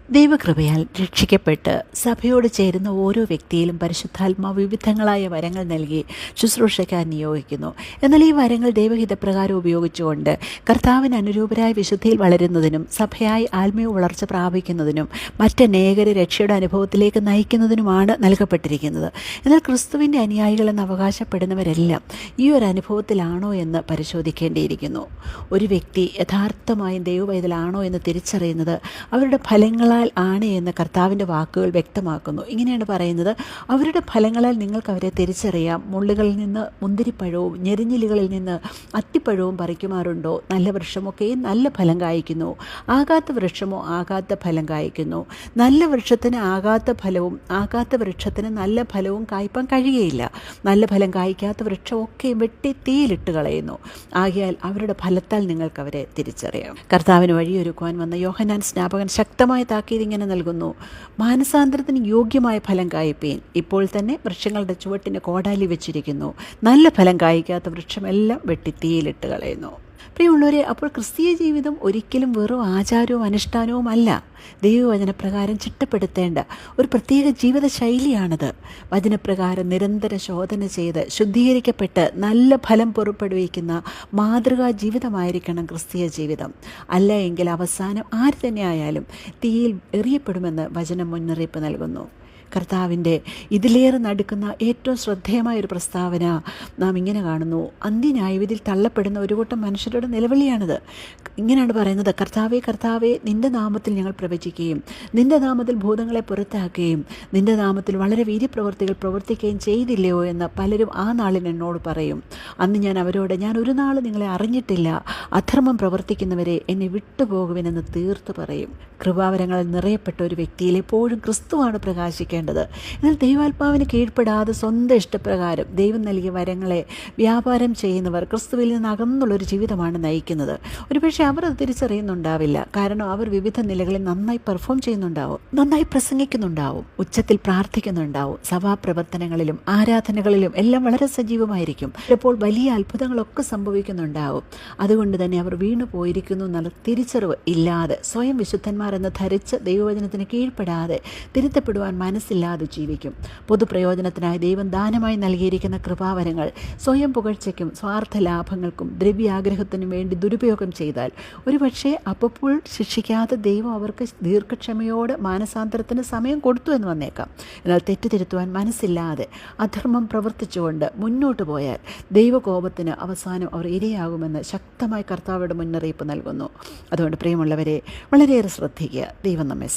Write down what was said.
ദൈവകൃപയാൽ രക്ഷിക്കപ്പെട്ട് സഭയോട് ചേരുന്ന ഓരോ വ്യക്തിയിലും പരിശുദ്ധാത്മാവ് വിവിധങ്ങളായ വരങ്ങൾ നൽകി ശുശ്രൂഷയ്ക്കാൻ നിയോഗിക്കുന്നു. എന്നാൽ ഈ വരങ്ങൾ ദൈവഹിതപ്രകാരം ഉപയോഗിച്ചുകൊണ്ട് കർത്താവിന് അനുരൂപരായ വിശുദ്ധിയിൽ വളരുന്നതിനും സഭയായി ആത്മീയ വളർച്ച പ്രാപിക്കുന്നതിനും മറ്റനേകരെ രക്ഷയുടെ അനുഭവത്തിലേക്ക് നയിക്കുന്നതിനുമാണ് നൽകപ്പെട്ടിരിക്കുന്നത്. എന്നാൽ ക്രിസ്തുവിൻ്റെ അനുയായികളെന്ന് അവകാശപ്പെടുന്നവരെല്ലാം ഈ ഒരു അനുഭവത്തിലാണോ എന്ന് പരിശോധിക്കേണ്ടിയിരിക്കുന്നു. ഒരു വ്യക്തി യഥാർത്ഥമായും ദൈവവൈതലാണോ എന്ന് തിരിച്ചറിയുന്നത് അവരുടെ ഫലങ്ങളാൽ ആണ് എന്ന് കർത്താവിൻ്റെ വാക്കുകൾ വ്യക്തമാക്കുന്നു. ഇങ്ങനെയാണ് പറയുന്നത്: അവരുടെ ഫലങ്ങളാൽ നിങ്ങൾക്ക് അവരെ തിരിച്ചറിയാം. മുള്ളുകളിൽ നിന്ന് മുന്തിരിപ്പഴവും ഞെരിഞ്ഞിലുകളിൽ നിന്ന് അത്തിപ്പഴവും പറിക്കുമാറുണ്ടോ? നല്ല വൃക്ഷമൊക്കെ നല്ല ഫലം കായ്ക്കുന്നു, ആകാത്ത വൃക്ഷമോ ആകാത്ത ഫലം കായ്ക്കുന്നു. നല്ല വൃക്ഷത്തിന് ആകാത്ത ഫലവും ആകാത്ത വൃക്ഷത്തിന് നല്ല ഫലവും കായ്പാൻ കഴിയുകയില്ല. നല്ല ഫലം കായ്ക്കാത്ത വൃക്ഷമൊക്കെ വെട്ടി തീയിലിട്ട് കളയുന്നു. ആകയാൽ അവരുടെ ഫലത്താൽ നിങ്ങൾക്ക് അവരെ തിരിച്ചറിയാം. കർത്താവിന് വഴിയൊരുക്കുവാൻ വന്ന യോഹന്നാൻ സ്നാപകൻ ശക്തമായ താക്കീത് ഇങ്ങനെ നൽകുന്നു: മാനസാന്തരത്തിന് യോഗ്യമായ ഫലം കായ്പീൻ. ഇപ്പോൾ തന്നെ വൃക്ഷങ്ങളുടെ ചുവട്ടിന് കോടാലി വെച്ചിരിക്കുന്നു. നല്ല ഫലം കായ്ക്കാത്ത വൃക്ഷമെല്ലാം വെട്ടി തീയിലിട്ട് കളയുന്നു. പ്രിയമുള്ളവരെ, അപ്പോൾ ക്രിസ്തീയ ജീവിതം ഒരിക്കലും വെറും ആചാരവും അനുഷ്ഠാനവും അല്ല. ദൈവവചനപ്രകാരം ചിട്ടപ്പെടുത്തേണ്ട ഒരു പ്രത്യേക ജീവിത ശൈലിയാണത്. വചനപ്രകാരം നിരന്തര ശോധന ചെയ്ത് ശുദ്ധീകരിക്കപ്പെട്ട് നല്ല ഫലം പുറപ്പെടുവിക്കുന്ന മാതൃകാ ജീവിതമായിരിക്കണം ക്രിസ്തീയ ജീവിതം. അല്ല എങ്കിൽ അവസാനം ആര് തന്നെ ആയാലും തീയിൽ എറിയപ്പെടുമെന്ന് വചനം മുന്നറിയിപ്പ് നൽകുന്നു. കർത്താവിൻ്റെ ഇതിലേറെ നടക്കുന്ന ഏറ്റവും ശ്രദ്ധേയമായ ഒരു പ്രസ്താവന നാം ഇങ്ങനെ കാണുന്നു. അന്ത്യന്യായവിധിയിൽ തള്ളപ്പെടുന്ന ഒരു കൂട്ടം മനുഷ്യരുടെ നിലവിളിയാണിത്. ഇങ്ങനെയാണ് പറയുന്നത്: കർത്താവേ, കർത്താവേ, നിൻ്റെ നാമത്തിൽ ഞങ്ങൾ പ്രവചിക്കുകയും നിൻ്റെ നാമത്തിൽ ഭൂതങ്ങളെ പുറത്താക്കുകയും നിൻ്റെ നാമത്തിൽ വളരെ വീര്യപ്രവർത്തികൾ പ്രവർത്തിക്കുകയും ചെയ്തില്ലയോ എന്ന് പലരും ആ നാളിൽ എന്നോട് പറയും. അന്ന് ഞാൻ അവരോട്: ഞാൻ ഒരു നാൾ നിങ്ങളെ അറിഞ്ഞിട്ടില്ല, അധർമ്മം പ്രവർത്തിക്കുന്നവരെ എന്നെ വിട്ടുപോകുവിനെന്ന് തീർത്ത് പറയും. കൃപാവരങ്ങളിൽ നിറയപ്പെട്ട ഒരു വ്യക്തിയിൽ എപ്പോഴും ക്രിസ്തുവാണ് പ്രകാശിക്കേണ്ടത്. എന്നാൽ ദൈവാത്മാവിന് കീഴ്പ്പെടാതെ സ്വന്തം ഇഷ്ടപ്രകാരം ദൈവം നൽകിയ വരങ്ങളെ വ്യാപാരം ചെയ്യുന്നവർ ക്രിസ്തുവിൽ നിന്ന് അകന്നുള്ളൊരു ജീവിതമാണ് നയിക്കുന്നത്. ഒരുപക്ഷെ അവർ അത് തിരിച്ചറിയുന്നുണ്ടാവില്ല. കാരണം അവർ വിവിധ നിലകളിൽ നന്നായി പെർഫോം ചെയ്യുന്നുണ്ടാവും, നന്നായി പ്രസംഗിക്കുന്നുണ്ടാവും, ഉച്ചത്തിൽ പ്രാർത്ഥിക്കുന്നുണ്ടാവും, സഭാപ്രവർത്തനങ്ങളിലും ആരാധനകളിലും എല്ലാം വളരെ സജീവമായിരിക്കും. ചിലപ്പോൾ വലിയ അത്ഭുതങ്ങളൊക്കെ സംഭവിക്കുന്നുണ്ടാവും. അതുകൊണ്ട് തന്നെ അവർ വീണു പോയിരിക്കുന്നു എന്നുള്ള തിരിച്ചറിവ് ഇല്ലാതെ സ്വയം വിശുദ്ധന്മാർ എന്ന് ധരിച്ച് ദൈവവചനത്തിന് കീഴ്പ്പെടാതെ തിരുത്തപ്പെടുവാൻ മനസ്സില്ലാതെ ജീവിക്കും. പൊതുപ്രയോജനത്തിനായി ദൈവം ദാനമായി നൽകിയിരിക്കുന്ന കൃപാവരങ്ങൾ സ്വയം പുകഴ്ചയ്ക്കും സ്വാർത്ഥ ലാഭങ്ങൾക്കും ദ്രവ്യാഗ്രഹത്തിനും വേണ്ടി ദുരുപയോഗം ചെയ്താൽ ഒരുപക്ഷെ അപ്പോൾ ശിക്ഷിക്കാതെ ദൈവം അവർക്ക് ദീർഘക്ഷമയോടെ മാനസാന്തരത്തിന് സമയം കൊടുത്തു എന്ന് വന്നേക്കാം. എന്നാൽ തെറ്റുതിരുത്തുവാൻ മനസ്സില്ലാതെ അധർമ്മം പ്രവർത്തിച്ചുകൊണ്ട് മുന്നോട്ട് പോയാൽ ദൈവകോപത്തിന് അവസാനം അവർ ഇരയാകുമെന്ന് ശക്തമായി കർത്താവയുടെ മുന്നറിയിപ്പ് നൽകുന്നു. അതുകൊണ്ട് പ്രിയമുള്ളവരെ, വളരെയേറെ ശ്രദ്ധിക്കുക. ദൈവം നമ്മെ